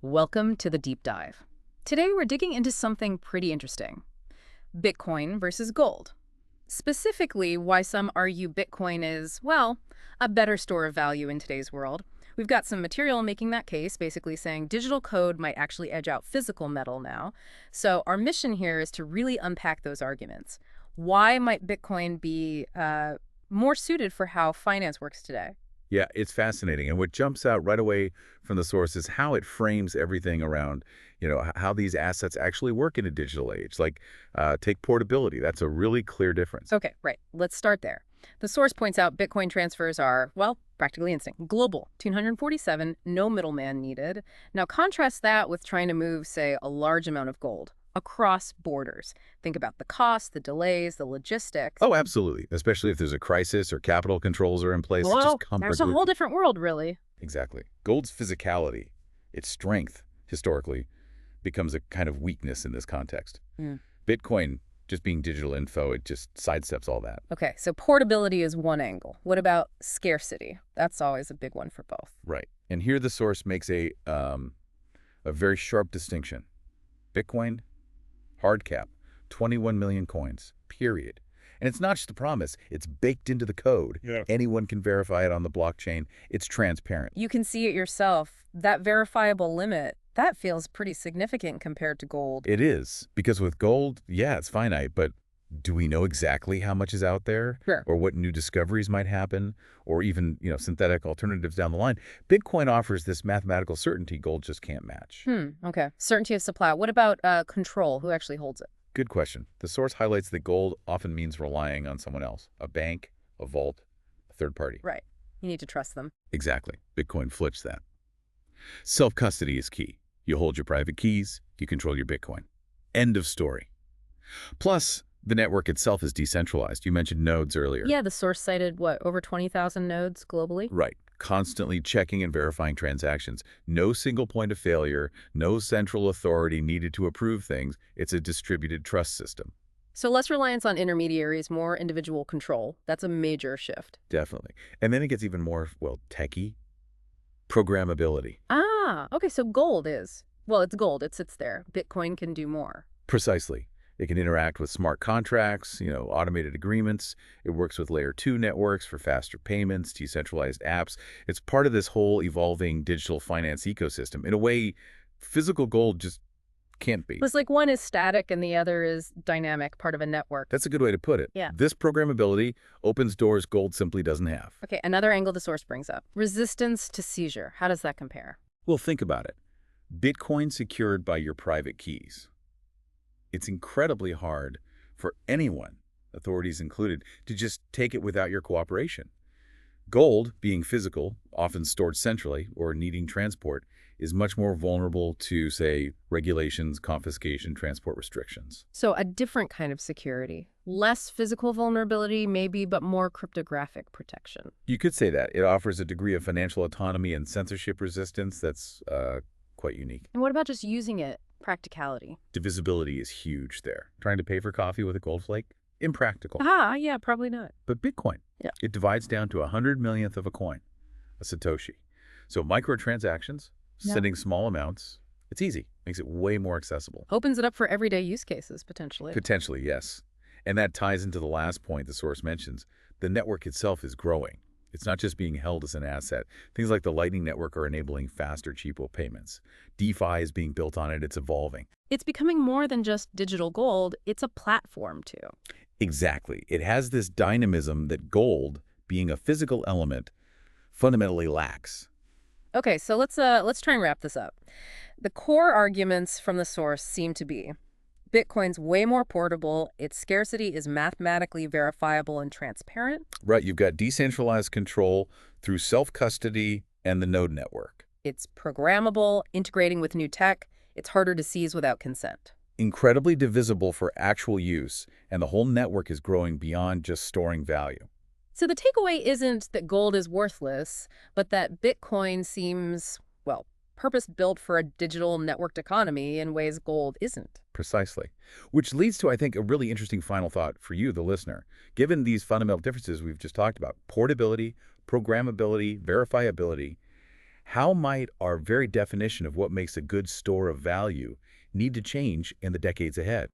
Welcome to the deep dive. Today we're digging into something pretty interesting. Bitcoin versus gold. Specifically, why some argue Bitcoin is, well, a better store of value in today's world. We've got some material making that case, basically saying digital code might actually edge out physical metal now. So our mission here is to really unpack those arguments. Why might Bitcoin be more suited for how finance works today? Yeah, it's fascinating. And what jumps out right away from the source is how it frames everything around, how these assets actually work in a digital age. Like, take portability. That's a really clear difference. Okay, right. Let's start there. The source points out Bitcoin transfers are, well, practically instant. Global, 247, no middleman needed. Now contrast that with trying to move, say, a large amount of gold across borders. Think about the cost, the delays, the logistics. Oh, absolutely. Especially if there's a crisis or capital controls are in place. Whoa, there's a whole different world, really. Exactly. Gold's physicality, its strength, historically, becomes a kind of weakness in this context. Mm. Bitcoin, just being digital info, it just sidesteps all that. Okay, so portability is one angle. What about scarcity? That's always a big one for both. Right. And here the source makes a very sharp distinction. Bitcoin, hard cap, 21 million coins, period. And it's not just a promise. It's baked into the code. Yeah. Anyone can verify it on the blockchain. It's transparent. You can see it yourself. That verifiable limit, that feels pretty significant compared to gold. It is. Because with gold, yeah, it's finite, but do we know exactly how much is out there? Sure. Or what new discoveries might happen? Or even, synthetic alternatives down the line? Bitcoin offers this mathematical certainty gold just can't match. Okay. Certainty of supply. What about control? Who actually holds it? Good question. The source highlights that gold often means relying on someone else, a bank, a vault, a third party. Right. You need to trust them. Exactly. Bitcoin flips that. Self-custody is key. You hold your private keys, you control your Bitcoin. End of story. Plus, the network itself is decentralized. You mentioned nodes earlier. Yeah, the source cited, what, over 20,000 nodes globally? Right. Constantly checking and verifying transactions. No single point of failure, no central authority needed to approve things. It's a distributed trust system. So less reliance on intermediaries, more individual control. That's a major shift. Definitely. And then it gets even more, techie. Programmability. Okay, so gold is, well, it's gold. It sits there. Bitcoin can do more. Precisely. It can interact with smart contracts, automated agreements. It works with layer 2 networks for faster payments, decentralized apps. It's part of this whole evolving digital finance ecosystem. In a way, physical gold just can't be. It's like one is static and the other is dynamic, part of a network. That's a good way to put it. Yeah. This programmability opens doors gold simply doesn't have. Okay, another angle the source brings up. Resistance to seizure. How does that compare? Well, think about it. Bitcoin secured by your private keys. It's incredibly hard for anyone, authorities included, to just take it without your cooperation. Gold, being physical, often stored centrally or needing transport, is much more vulnerable to, say, regulations, confiscation, transport restrictions. So a different kind of security. Less physical vulnerability, maybe, but more cryptographic protection. You could say that. It offers a degree of financial autonomy and censorship resistance that's quite unique. And what about just using it? Practicality. Divisibility is huge there. Trying to pay for coffee with a gold flake? Impractical. Yeah, probably not. But Bitcoin, Yeah. It divides down to 100 millionth of a coin, a Satoshi. So microtransactions, Yeah. sending small amounts, it's easy. Makes it way more accessible. Opens it up for everyday use cases, potentially. Potentially, yes. And that ties into the last point the source mentions. The network itself is growing. It's not just being held as an asset. Things like the Lightning Network are enabling faster, cheaper payments. DeFi is being built on it. It's evolving. It's becoming more than just digital gold. It's a platform, too. Exactly. It has this dynamism that gold, being a physical element, fundamentally lacks. Okay, so let's try and wrap this up. The core arguments from the source seem to be Bitcoin's way more portable, its scarcity is mathematically verifiable and transparent. Right, you've got decentralized control through self-custody and the node network. It's programmable, integrating with new tech. It's harder to seize without consent. Incredibly divisible for actual use, and the whole network is growing beyond just storing value. So the takeaway isn't that gold is worthless, but that Bitcoin seems, well, purpose-built for a digital networked economy in ways gold isn't. Precisely. Which leads to, I think, a really interesting final thought for you, the listener. Given these fundamental differences we've just talked about, portability, programmability, verifiability, How might our very definition of what makes a good store of value need to change in the decades ahead?